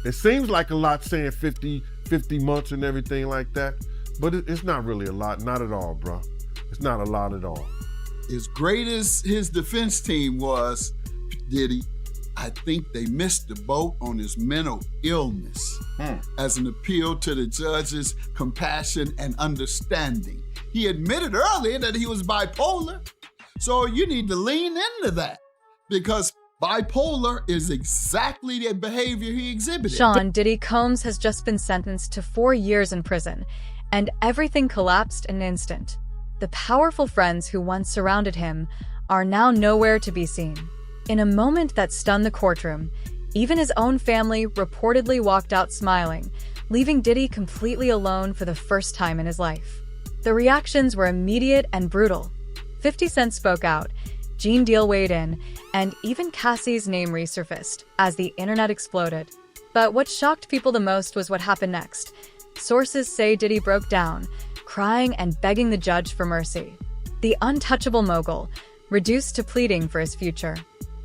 It seems like a lot saying 50 months and everything like that, but it's not really a lot, not at all, bro. It's not a lot at all. As great as his defense team was, Diddy, I think they missed the boat on his mental illness as an appeal to the judge's compassion and understanding. He admitted earlier that he was bipolar, so you need to lean into that because bipolar is exactly the behavior he exhibited. Sean Diddy Combs has just been sentenced to 4 years in prison, and everything collapsed in an instant. The powerful friends who once surrounded him are now nowhere to be seen. In a moment that stunned the courtroom, even his own family reportedly walked out smiling, leaving Diddy completely alone for the first time in his life. The reactions were immediate and brutal. 50 Cent spoke out, Gene Deal weighed in, and even Cassie's name resurfaced as the internet exploded. But what shocked people the most was what happened next. Sources say Diddy broke down, crying and begging the judge for mercy. The untouchable mogul, reduced to pleading for his future.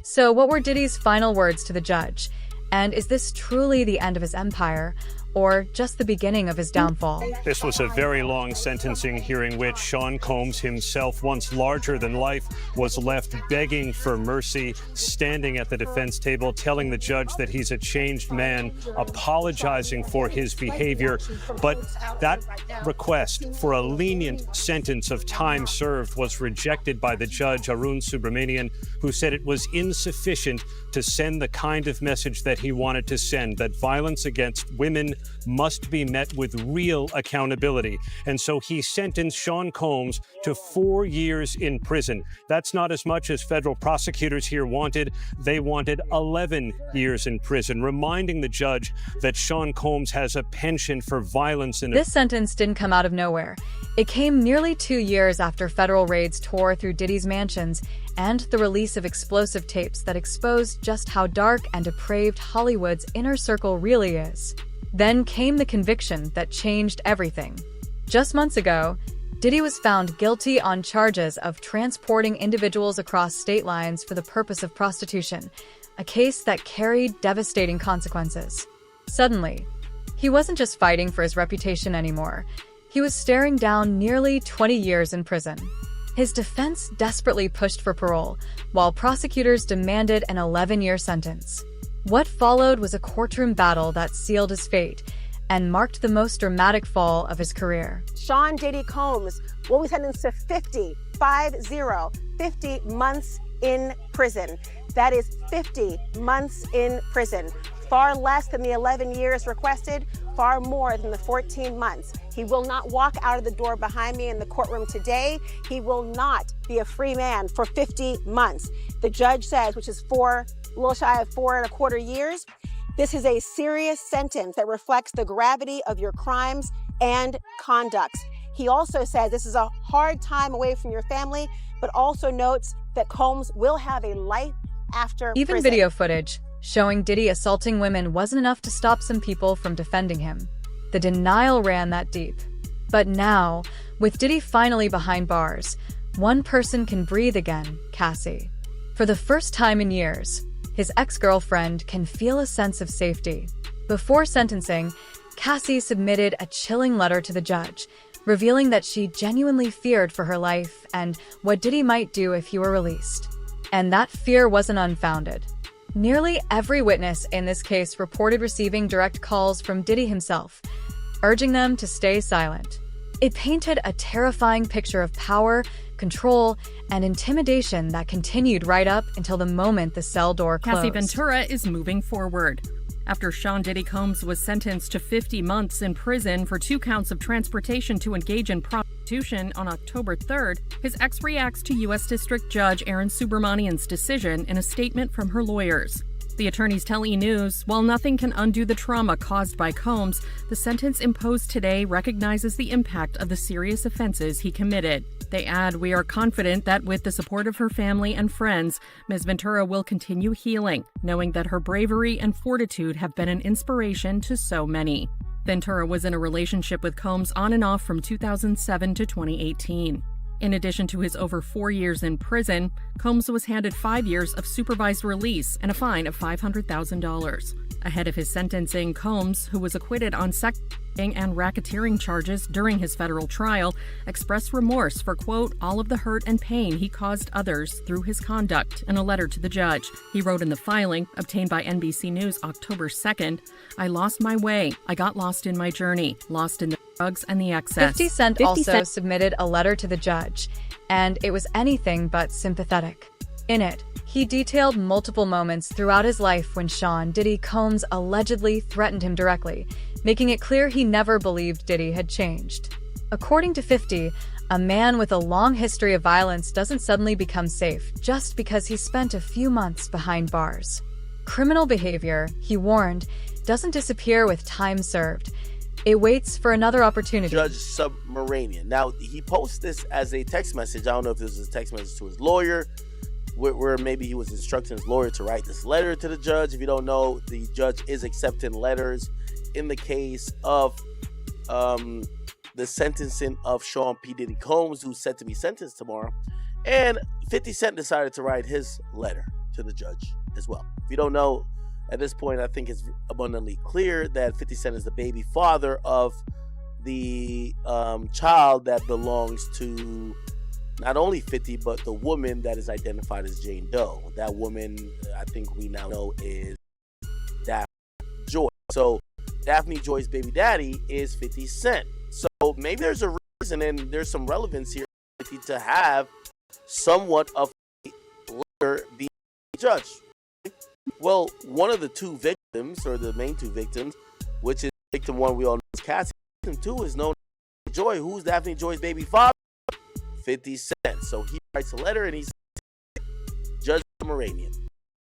So what were Diddy's final words to the judge? And is this truly the end of his empire, or just the beginning of his downfall? This was a very long sentencing hearing which Sean Combs himself, once larger than life, was left begging for mercy, standing at the defense table, telling the judge that he's a changed man, apologizing for his behavior. But that request for a lenient sentence of time served was rejected by the judge, Arun Subramanian, who said it was insufficient to send the kind of message that he wanted to send, that violence against women must be met with real accountability. And so he sentenced Sean Combs to 4 years in prison. That's not as much as federal prosecutors here wanted. They wanted 11 years in prison, reminding the judge that Sean Combs has a penchant for violence. This sentence didn't come out of nowhere. It came nearly 2 years after federal raids tore through Diddy's mansions and the release of explosive tapes that exposed just how dark and depraved Hollywood's inner circle really is. Then came the conviction that changed everything. Just months ago, Diddy was found guilty on charges of transporting individuals across state lines for the purpose of prostitution, a case that carried devastating consequences. Suddenly, he wasn't just fighting for his reputation anymore. He was staring down nearly 20 years in prison. His defense desperately pushed for parole, while prosecutors demanded an 11-year sentence. What followed was a courtroom battle that sealed his fate and marked the most dramatic fall of his career. Sean Diddy Combs will be sentenced to 50 months in prison. That is 50 months in prison. Far less than the 11 years requested, far more than the 14 months. He will not walk out of the door behind me in the courtroom today. He will not be a free man for 50 months. The judge says, which is a little shy of 4.25 years. This is a serious sentence that reflects the gravity of your crimes and conducts. He also says this is a hard time away from your family, but also notes that Combs will have a life after Even prison. Video footage showing Diddy assaulting women wasn't enough to stop some people from defending him. The denial ran that deep. But now, with Diddy finally behind bars, one person can breathe again, Cassie. For the first time in years, his ex-girlfriend can feel a sense of safety. Before sentencing, Cassie submitted a chilling letter to the judge, revealing that she genuinely feared for her life and what Diddy might do if he were released. And that fear wasn't unfounded. Nearly every witness in this case reported receiving direct calls from Diddy himself, urging them to stay silent. It painted a terrifying picture of power, control, and intimidation that continued right up until the moment the cell door closed. Cassie Ventura is moving forward. After Sean Diddy Combs was sentenced to 50 months in prison for 2 counts of transportation to engage in prostitution on October 3rd, his ex reacts to U.S. District Judge Arun Subramanian's decision in a statement from her lawyers. The attorneys tell E! News, while nothing can undo the trauma caused by Combs, the sentence imposed today recognizes the impact of the serious offenses he committed. They add, "We are confident that with the support of her family and friends, Ms. Ventura will continue healing, knowing that her bravery and fortitude have been an inspiration to so many." Ventura was in a relationship with Combs on and off from 2007 to 2018. In addition to his over 4 years in prison, Combs was handed 5 years of supervised release and a fine of $500,000. Ahead of his sentencing, Combs, who was acquitted on sex and racketeering charges during his federal trial, expressed remorse for, quote, all of the hurt and pain he caused others through his conduct in a letter to the judge. He wrote in the filing, obtained by NBC News October 2nd, I lost my way. I got lost in my journey, lost in the drugs and the excess. 50 Cent also submitted a letter to the judge, and it was anything but sympathetic. In it, he detailed multiple moments throughout his life when Sean Diddy Combs allegedly threatened him directly, making it clear he never believed Diddy had changed. According to 50, a man with a long history of violence doesn't suddenly become safe just because he spent a few months behind bars. Criminal behavior, he warned, doesn't disappear with time served. It waits for another opportunity. Judge Submaranian. Now, he posts this as a text message. I don't know if this was a text message to his lawyer, where maybe he was instructing his lawyer to write this letter to the judge. If you don't know, the judge is accepting letters in the case of the sentencing of Sean P. Diddy Combs, who's set to be sentenced tomorrow. And 50 Cent decided to write his letter to the judge as well. If you don't know, at this point, I think it's abundantly clear that 50 Cent is the baby father of the child that belongs to not only 50, but the woman that is identified as Jane Doe. That woman, I think we now know, is Daphne Joy. So Daphne Joy's baby daddy is 50 Cent. So maybe there's a reason and there's some relevance here to have somewhat of a letter be judge. Well, one of the two victims, or the main two victims, which is victim one we all know is Cassie. Victim two is known as Joy. Who's Daphne Joy's baby father? 50 Cent. So he writes a letter and he's Judge Pomeranian.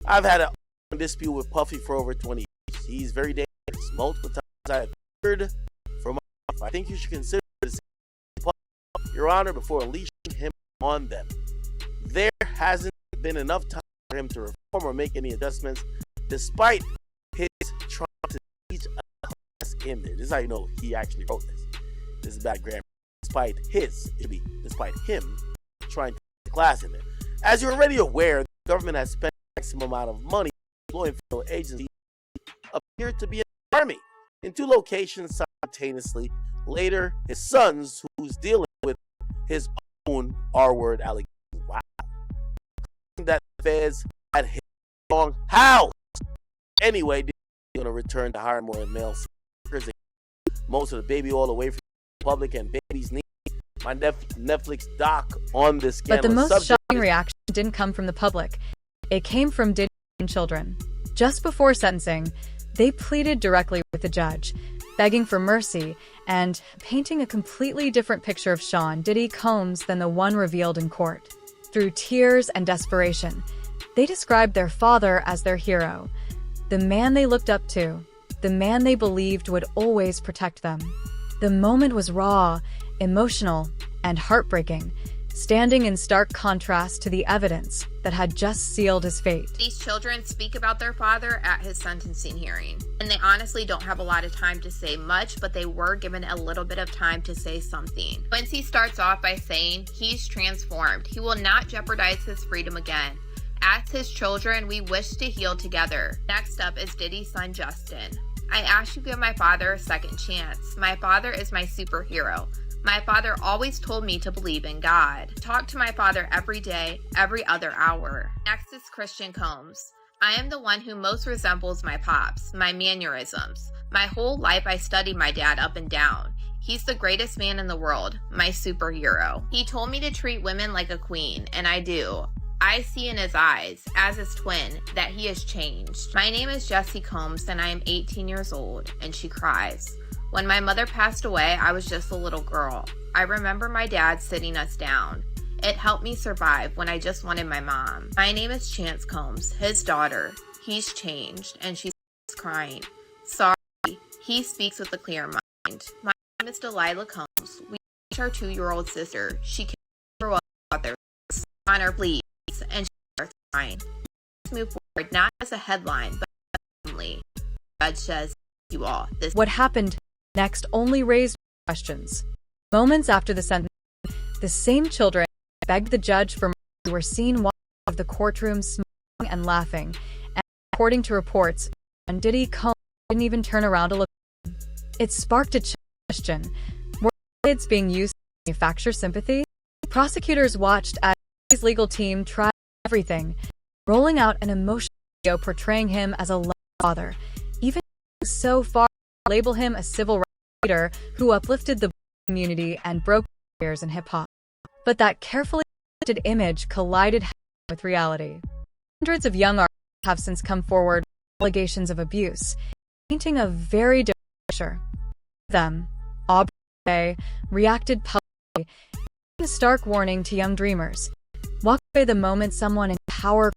I've had a dispute with Puffy for over 20 years. He's very dangerous. Multiple times I have heard from my life. I think you should consider this, Your Honor, before unleashing him on them. There hasn't been enough time for him to reform or make any adjustments, despite his trying to teach a class in there. This is how you know he actually wrote this. This is bad grammar. Despite him trying to teach a class in there. As you're already aware, the government has spent a maximum amount of money employing federal agencies appear to be an army in two locations simultaneously. Later, his sons, who's dealing with his own R-word allegations. Wow. That feds had his wrong house. Anyway, they're going to return to hire more male workers. Most of the baby oil away from the public, and babies need my Netflix doc on this scandalous But the most subject. shocking reaction didn't come from the public. It came from Diddy's own children. Just before sentencing, they pleaded directly with the judge, begging for mercy and painting a completely different picture of Sean Diddy Combs than the one revealed in court. Through tears and desperation, they described their father as their hero, the man they looked up to, the man they believed would always protect them. The moment was raw, emotional, and heartbreaking, standing in stark contrast to the evidence that had just sealed his fate. These children speak about their father at his sentencing hearing, and they honestly don't have a lot of time to say much, but they were given a little bit of time to say something. Quincy starts off by saying he's transformed. He will not jeopardize his freedom again. As his children, we wish to heal together. Next up is Diddy's son, Justin. I ask you to give my father a second chance. My father is my superhero. My father always told me to believe in God. Talk to my father every day, every other hour. Next is Christian Combs. I am the one who most resembles my pops, my mannerisms. My whole life I studied my dad up and down. He's the greatest man in the world, my superhero. He told me to treat women like a queen, and I do. I see in his eyes, as his twin, that he has changed. My name is Jessie Combs, and I am 18 years old, and she cries. When my mother passed away, I was just a little girl. I remember my dad sitting us down. It helped me survive when I just wanted my mom. My name is Chance Combs, his daughter. He's changed, and she's crying. Sorry, he speaks with a clear mind. My name is Delilah Combs. We reached our 2-year-old sister. She can't grow up out there. On her please, and she starts crying. Let's move forward, not as a headline, but family. Judge says, you all. What happened next only raised questions. Moments after the sentence, the same children begged the judge for mercy were seen walking out of the courtroom smiling and laughing, and according to reports, and Diddy Combs didn't even turn around to look at him. It sparked a question. Were kids being used to manufacture sympathy? Prosecutors watched as Diddy's legal team tried everything, rolling out an emotional video portraying him as a loving father, even so far to label him a civil rights leader who uplifted the community and broke barriers in hip-hop. But that carefully crafted image collided with reality. Hundreds of young artists have since come forward with allegations of abuse, painting a very different picture. Them, Aubrey Day, reacted publicly, giving a stark warning to young dreamers. Walk away the moment someone in power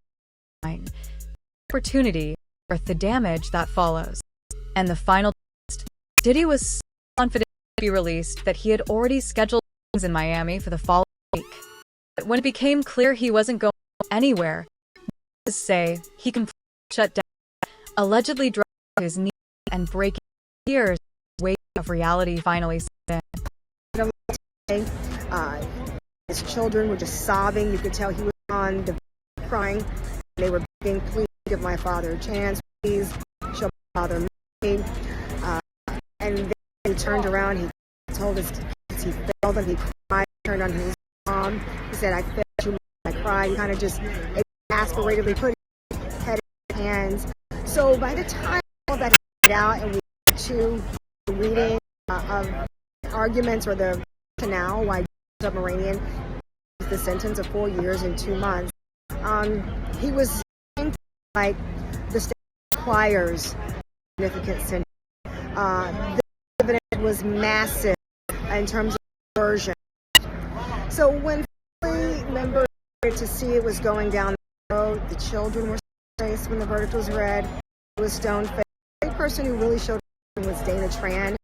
finds opportunity worth the damage that follows. And the final twist, Diddy was so confident to be released that he had already scheduled things in Miami for the following week. But when it became clear he wasn't going anywhere, witnesses say he completely shut down, allegedly dropping to his knees and breaking tears as the weight of reality finally set in. His children were just sobbing. You could tell he was on the crying. They were begging, please give my father a chance. Please show my father mercy. And then he turned around. He told his kids he failed them. He cried. Turned on his mom. He said, I failed you. I cried. He kind of just exasperatedly put his head in his hands. So by the time all that came out and we got to the reading of arguments or the rationale why Submarinian the sentence of 4 years and 2 months. He was saying like the state requires significant sentence. The evidence was massive in terms of version. So when family members started to see it was going down the road, the children were faced when the verdict was read. It was stone-faced. The only person who really showed was Dana Tran,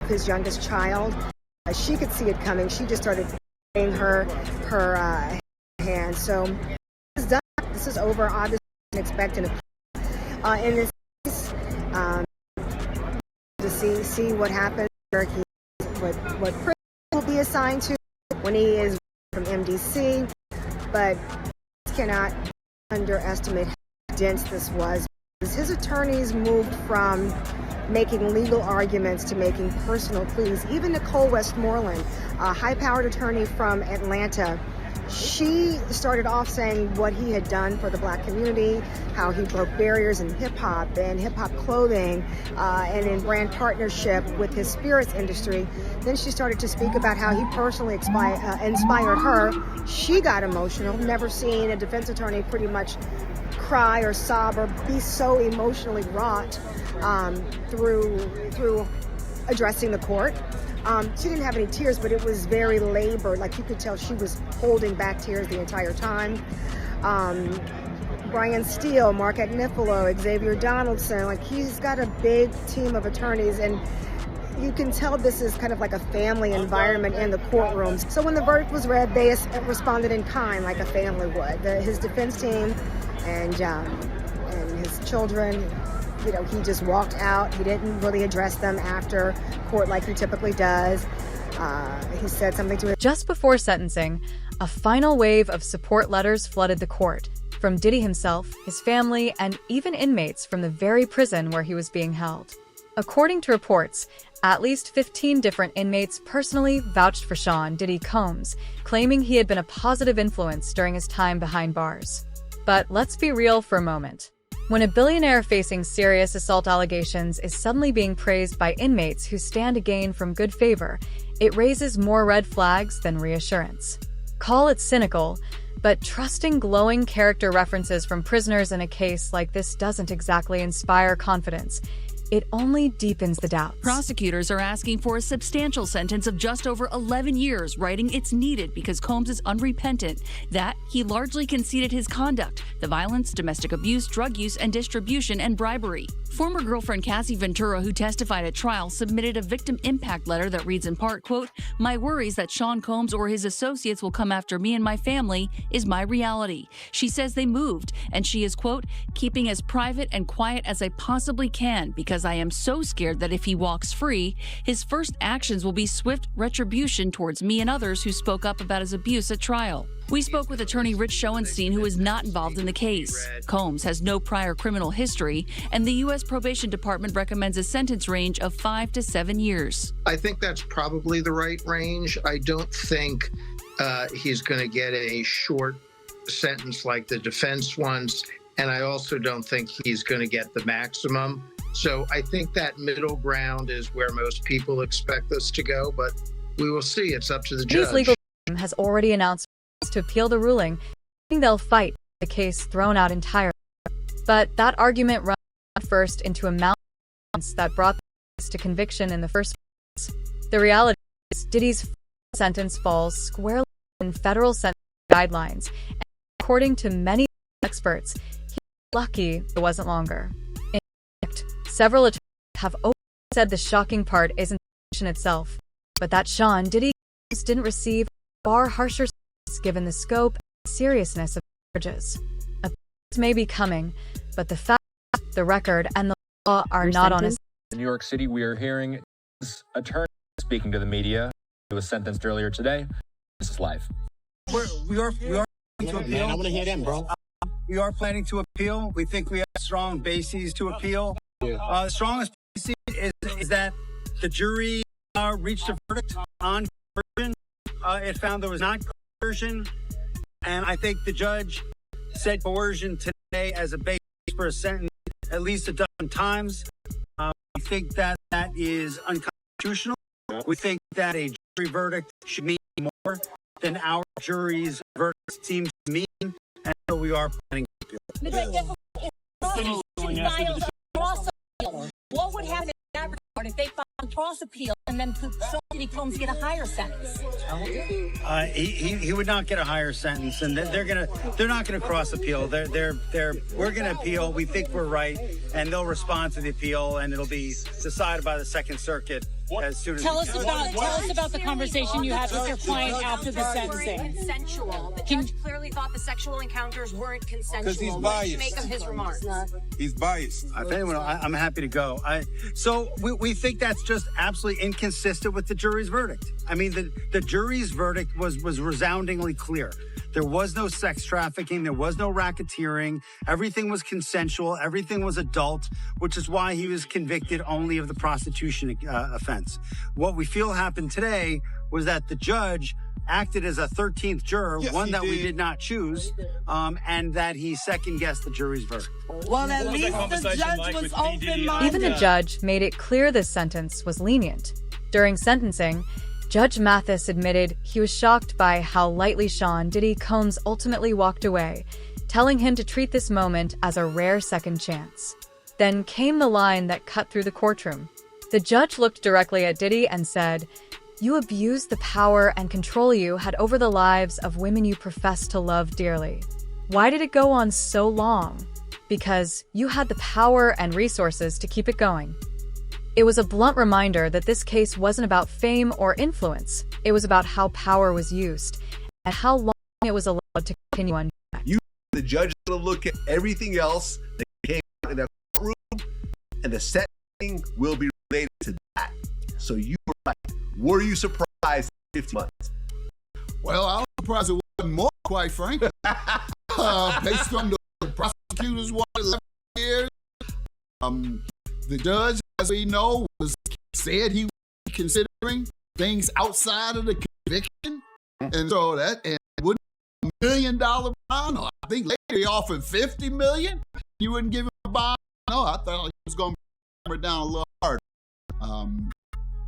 his youngest child. She could see it coming. She just started putting her hand. So this is done. This is over. Obviously, expecting in this case to see what happens. What prison will be assigned to when he is from MDC, but cannot underestimate how dense this was. His attorneys moved from making legal arguments to making personal pleas. Even Nicole Westmoreland, a high-powered attorney from Atlanta, she started off saying what he had done for the black community, how he broke barriers in hip-hop and hip-hop clothing, and in brand partnership with his spirits industry. Then she started to speak about how he personally inspired her. She got emotional, never seen a defense attorney pretty much cry or sob or be so emotionally wrought through addressing the court. She didn't have any tears, but it was very labored. Like you could tell she was holding back tears the entire time. Brian Steele, Mark Agnifilo, Xavier Donaldson, like he's got a big team of attorneys, and you can tell this is kind of like a family environment in the courtrooms. So when the verdict was read, they responded in kind like a family would. His defense team and his children, you know, he just walked out. He didn't really address them after court like he typically does. He said something to him. Just before sentencing, a final wave of support letters flooded the court from Diddy himself, his family, and even inmates from the very prison where he was being held. According to reports, at least 15 different inmates personally vouched for Sean Diddy Combs, claiming he had been a positive influence during his time behind bars. But let's be real for a moment. When a billionaire facing serious assault allegations is suddenly being praised by inmates who stand to gain from good favor, it raises more red flags than reassurance. Call it cynical, but trusting glowing character references from prisoners in a case like this doesn't exactly inspire confidence. It only deepens the doubts. Prosecutors are asking for a substantial sentence of just over 11 years, writing it's needed because Combs is unrepentant, that he largely conceded his conduct, the violence, domestic abuse, drug use, and distribution, and bribery. Former girlfriend Cassie Ventura, who testified at trial, submitted a victim impact letter that reads in part, quote, "My worries that Sean Combs or his associates will come after me and my family is my reality." She says they moved, and she is, quote, "keeping as private and quiet as I possibly can because I am so scared that if he walks free, his first actions will be swift retribution towards me and others who spoke up about his abuse at trial." We spoke with attorney Rich Schoenstein, who is not involved in the case. Combs has no prior criminal history, and the U.S. Probation Department recommends a sentence range of 5 to 7 years. I think that's probably the right range. I don't think he's going to get a short sentence like the defense wants, and I also don't think he's going to get the maximum. So I think that middle ground is where most people expect us to go, but we will see. It's up to the judge. His legal team has already announced to appeal the ruling, saying they'll fight the case thrown out entirely. But that argument runs first into a mountain that brought the case to conviction in the first place. The reality is Diddy's sentence falls squarely in federal sentencing guidelines, and according to many experts, he's lucky it wasn't longer. In fact, several attorneys have openly said the shocking part isn't the conviction itself, but that Sean Diddy didn't receive far harsher sentences given the scope and seriousness of the charges. Appeals may be coming, but the facts, the record, and the law are not on his side. In New York City, we are hearing his attorney speaking to the media. He was sentenced earlier today. This is live. We are planning to appeal. Man, I want to hear them, bro. We are planning to appeal. We think we have strong bases to appeal. The strongest basis is that the jury reached a verdict on coercion. It found there was not coercion, and I think the judge said coercion today as a basis for a sentence at least a dozen times. We think that that is unconstitutional. We think that a jury verdict should mean more than our jury's verdict seems to mean, and so we are planning to appeal. What would happen in that regard if they filed cross appeal and then Sean Combs get a higher sentence? He would not get a higher sentence, and they're not gonna cross appeal. We're gonna appeal. We think we're right, and they'll respond to the appeal, and it'll be decided by the Second Circuit as soon as. Tell us about the conversation you had with your client after the sentencing. Consensual. The judge clearly thought the sexual encounters weren't consensual. Because he's biased. What did you make of his remarks? He's biased. If anyone, I'm happy to go. So we think that's just absolutely inconsistent with the jury's verdict. I mean, the jury's verdict was resoundingly clear. There was no sex trafficking. There was no racketeering. Everything was consensual. Everything was adult, which is why he was convicted only of the prostitution offense. What we feel happened today was that the judge acted as a 13th juror, one that we did not choose, and that he second-guessed the jury's verdict. Well, at least the judge was open-minded. Even the judge made it clear this sentence was lenient. During sentencing, Judge Mathis admitted he was shocked by how lightly Sean Diddy Combs ultimately walked away, telling him to treat this moment as a rare second chance. Then came the line that cut through the courtroom. The judge looked directly at Diddy and said, "You abused the power and control you had over the lives of women you profess to love dearly. Why did it go on so long? Because you had the power and resources to keep it going." It was a blunt reminder that this case wasn't about fame or influence. It was about how power was used and how long it was allowed to continue unchecked. The judge is going to look at everything else that came out in that courtroom, and the sentencing will be related to that. So you were right. Were you surprised 50 months? Well, I was surprised it wasn't more, quite frankly. Based on the prosecutors wanted 11 years. The judge, as we know, said he was considering things outside of the conviction. And so and wouldn't $1 million bond? I think later he offered $50 million. You wouldn't give him a bond? No, I thought he was going to hammer down a little harder.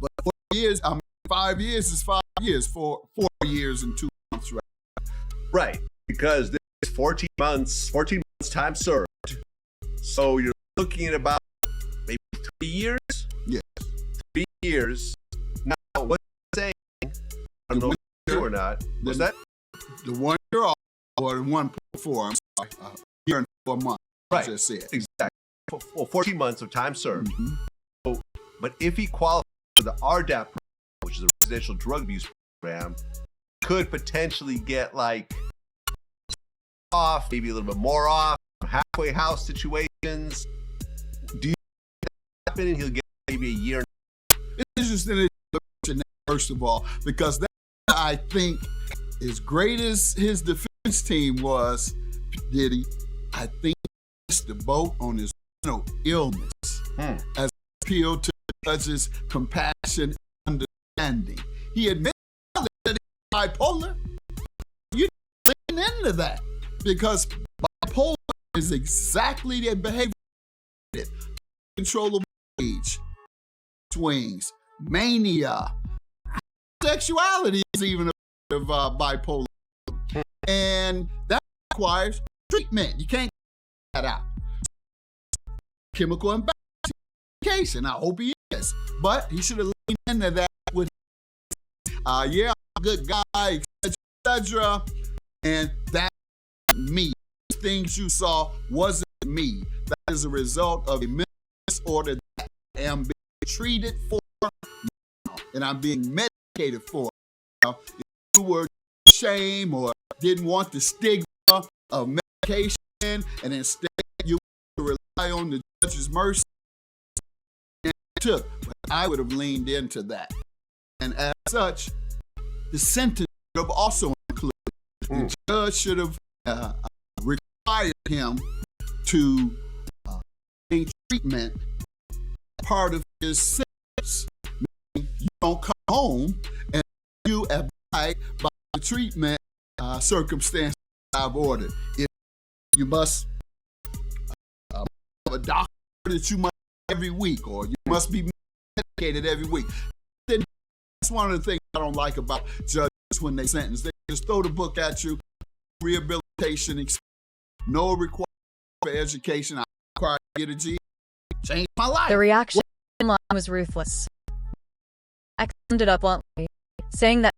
But 4 years, 5 years is 5 years, 4 years and 2 months, right? Right, because there's 14 months time served. So you're looking at about maybe 3 years? Yeah. 3 years. Now, what you're saying, I don't know if it's true or not, was that? The 1 year off, or 1.4, I'm sorry, a year and 4 months, right. I just said. Exactly. 14 months of time served. So, but if he qualifies for the RDAP program, which is a residential drug abuse program, could potentially get like off, maybe a little bit more off, halfway house situations. Do you think that happen and he'll get maybe a year? It's interesting, first of all, because that, I think, as great as his defense team was, Diddy, I think he missed the boat on his mental illness as appeal to the judge's compassion and understanding. He admitted that he's bipolar. You lean into that because bipolar is exactly the behavior. Controllable age, swings, mania, sexuality is even a bit of bipolar. And that requires treatment. You can't get that out. Chemical imbalance medication. I hope he is. But he should have leaned into that with, yeah, I'm a good guy, etc. And that's me. Things you saw wasn't me. That is a result of a mental disorder that I am being treated for and I'm being medicated for. Now, if you were ashamed or didn't want the stigma of medication and instead you rely on the judge's mercy, and took, I would have leaned into that. And as such, the sentence should have also included. The judge should have required him to take treatment part of his sentence. You don't come home and you abide by the treatment circumstances I've ordered. If you must have a doctor that you must every week, or you must be medicated every week. Then that's one of the things I don't like about judges when they sentence. They just throw the book at you, rehabilitation, no requirement for education. I require to get a G. Changed my life. The reaction was ruthless. X ended up bluntly, saying that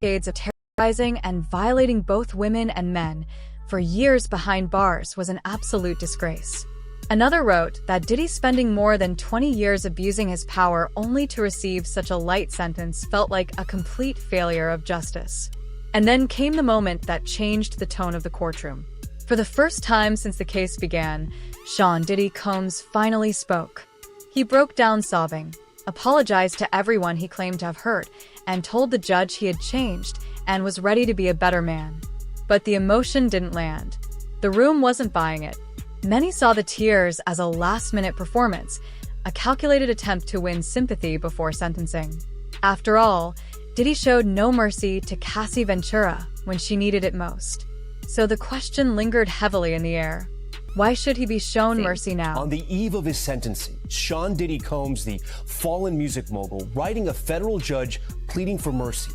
decades of terrorizing and violating both women and men for years behind bars was an absolute disgrace. Another wrote that Diddy spending more than 20 years abusing his power only to receive such a light sentence felt like a complete failure of justice. And then came the moment that changed the tone of the courtroom. For the first time since the case began, Sean Diddy Combs finally spoke. He broke down sobbing, apologized to everyone he claimed to have hurt, and told the judge he had changed and was ready to be a better man. But the emotion didn't land. The room wasn't buying it. Many saw the tears as a last-minute performance, a calculated attempt to win sympathy before sentencing. After all, Diddy showed no mercy to Cassie Ventura when she needed it most. So the question lingered heavily in the air. Why should he be shown mercy now? On the eve of his sentencing, Sean Diddy Combs, the fallen music mogul, writing a federal judge pleading for mercy.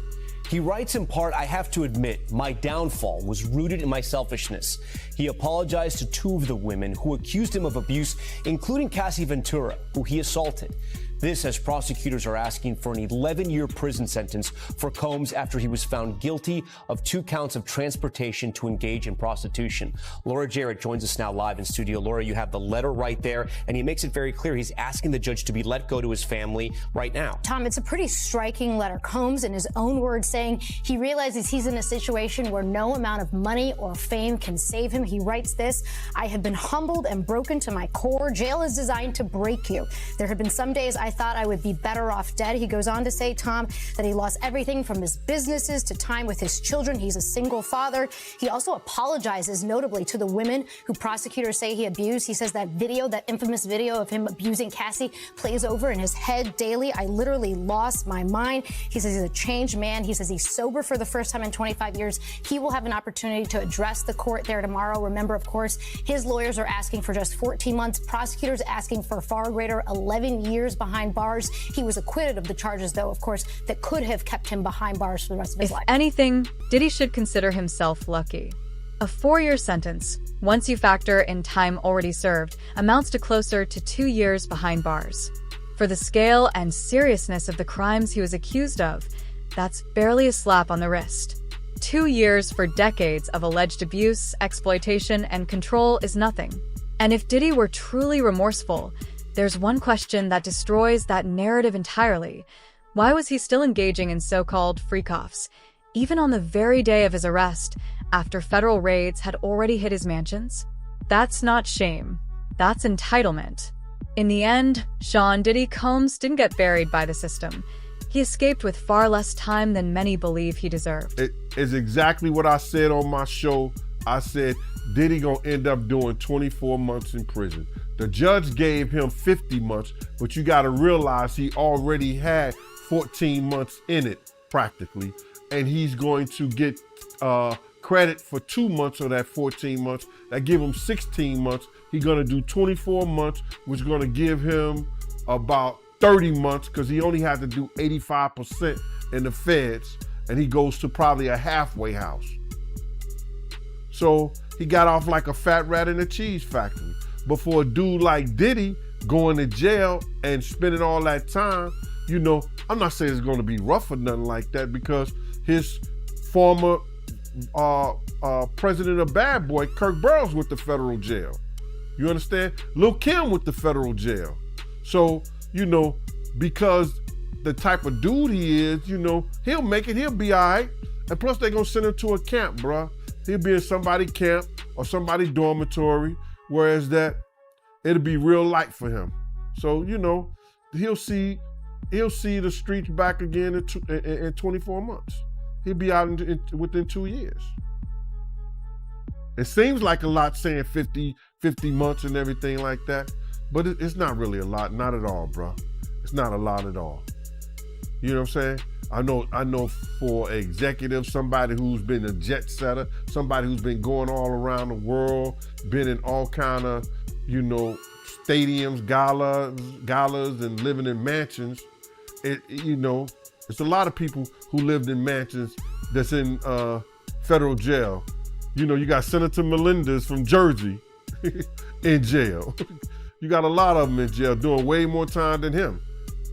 He writes in part, "I have to admit, my downfall was rooted in my selfishness." He apologized to two of the women who accused him of abuse, including Cassie Ventura, who he assaulted. This as prosecutors are asking for an 11-year prison sentence for Combs after he was found guilty of 2 counts of transportation to engage in prostitution. Laura Jarrett joins us now live in studio. Laura, you have the letter right there, and he makes it very clear he's asking the judge to be let go to his family right now. Tom, it's a pretty striking letter. Combs, in his own words, saying he realizes he's in a situation where no amount of money or fame can save him. He writes this: "I have been humbled and broken to my core. Jail is designed to break you. There have been some days I thought I would be better off dead." He goes on to say, Tom, that he lost everything from his businesses to time with his children. He's a single father. He also apologizes, notably, to the women who prosecutors say he abused. He says that video, that infamous video of him abusing Cassie, plays over in his head daily. "I literally lost my mind." He says he's a changed man. He says he's sober for the first time in 25 years. He will have an opportunity to address the court there tomorrow. Remember, of course, his lawyers are asking for just 14 months. Prosecutors asking for far greater, 11 years behind bars. He was acquitted of the charges, though, of course, that could have kept him behind bars for the rest of his life. If anything, Diddy should consider himself lucky. A 4-year sentence, once you factor in time already served, amounts to closer to 2 years behind bars. For the scale and seriousness of the crimes he was accused of, that's barely a slap on the wrist. 2 years for decades of alleged abuse, exploitation, and control is nothing. And if Diddy were truly remorseful, there's one question that destroys that narrative entirely. Why was he still engaging in so-called freak-offs, even on the very day of his arrest, after federal raids had already hit his mansions? That's not shame. That's entitlement. In the end, Sean Diddy Combs didn't get buried by the system. He escaped with far less time than many believe he deserved. It is exactly what I said on my show. I said Diddy gonna end up doing 24 months in prison. The judge gave him 50 months, but you gotta realize he already had 14 months in it, practically. And he's going to get credit for 2 months of that 14 months. That give him 16 months. He's gonna do 24 months, which is gonna give him about 30 months, because he only had to do 85% in the feds, and he goes to probably a halfway house. So he got off like a fat rat in a cheese factory. But for a dude like Diddy going to jail and spending all that time, you know, I'm not saying it's gonna be rough or nothing like that, because his former president of Bad Boy, Kirk Burrows, with the federal jail. You understand? Lil' Kim with the federal jail. So, you know, because the type of dude he is, you know, he'll make it, he'll be all right. And plus they're gonna send him to a camp, bruh. He'll be in somebody's camp or somebody's dormitory, whereas that it'll be real light for him. So, you know, he'll see the streets back again in 24 months. He'll be out within 2 years. It seems like a lot saying 50 months and everything like that, but it's not really a lot, not at all, bro. It's not a lot at all. You know what I'm saying? I know for executive, somebody who's been a jet setter, somebody who's been going all around the world, been in all kind of, you know, stadiums, galas, and living in mansions. You know, it's a lot of people who lived in mansions that's in federal jail. You know, you got Senator Melendez from Jersey in jail. You got a lot of them in jail doing way more time than him.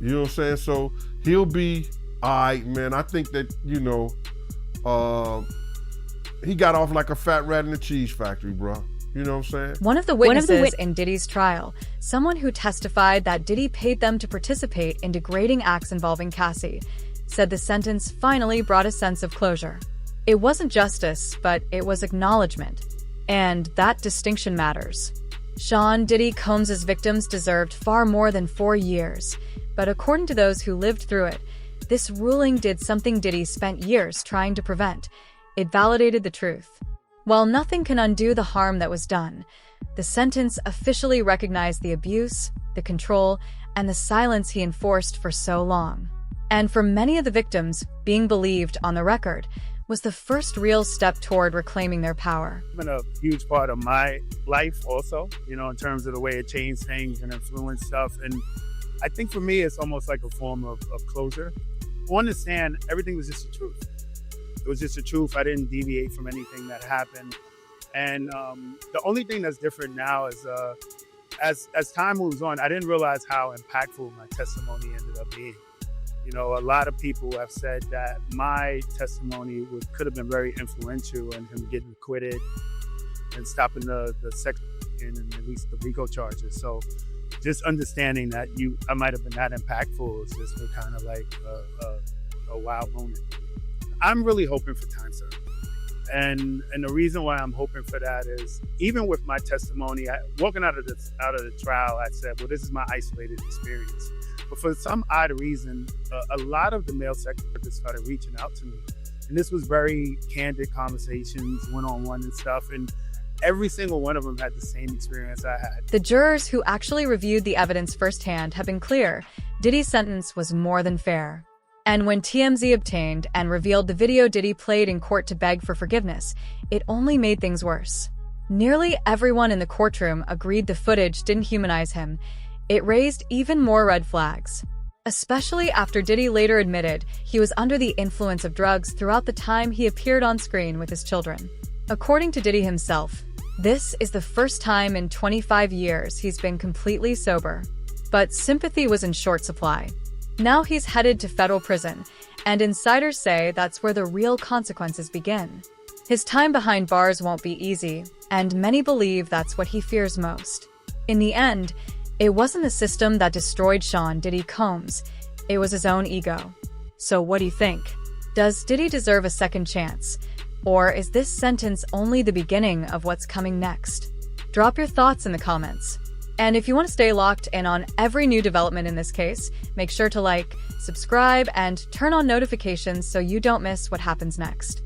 You know what I'm saying? So he'll be all right, man. I think that, you know, he got off like a fat rat in a cheese factory, bro. You know what I'm saying? One of the witnesses in Diddy's trial, someone who testified that Diddy paid them to participate in degrading acts involving Cassie, said the sentence finally brought a sense of closure. It wasn't justice, but it was acknowledgement. And that distinction matters. Sean Diddy Combs' victims deserved far more than 4 years, but according to those who lived through it, this ruling did something Diddy spent years trying to prevent. It validated the truth. While nothing can undo the harm that was done, the sentence officially recognized the abuse, the control, and the silence he enforced for so long. And for many of the victims, being believed on the record was the first real step toward reclaiming their power. It's been a huge part of my life also, you know, in terms of the way it changed things and influenced stuff. And I think for me, it's almost like a form of closure. I understand everything was just the truth. It was just the truth. I didn't deviate from anything that happened. And the only thing that's different now is as time moves on, I didn't realize how impactful my testimony ended up being. You know, a lot of people have said that my testimony could have been very influential in him getting acquitted and stopping the sex and at least the RICO charges. So just understanding that I might have been that impactful is just kind of like a wow moment. I'm really hoping for time served. And the reason why I'm hoping for that is, even with my testimony, walking out of the trial, I said, well, this is my isolated experience. But for some odd reason, a lot of the male sex workers started reaching out to me. And this was very candid conversations, one-on-one and stuff. And every single one of them had the same experience I had. The jurors who actually reviewed the evidence firsthand have been clear. Diddy's sentence was more than fair. And when TMZ obtained and revealed the video Diddy played in court to beg for forgiveness, it only made things worse. Nearly everyone in the courtroom agreed the footage didn't humanize him. It raised even more red flags, especially after Diddy later admitted he was under the influence of drugs throughout the time he appeared on screen with his children. According to Diddy himself, this is the first time in 25 years he's been completely sober. But sympathy was in short supply. Now he's headed to federal prison, and insiders say that's where the real consequences begin. His time behind bars won't be easy, and many believe that's what he fears most. In the end, it wasn't the system that destroyed Sean Diddy Combs, it was his own ego. So what do you think? Does Diddy deserve a second chance? Or is this sentence only the beginning of what's coming next? Drop your thoughts in the comments. And if you want to stay locked in on every new development in this case, make sure to like, subscribe, and turn on notifications so you don't miss what happens next.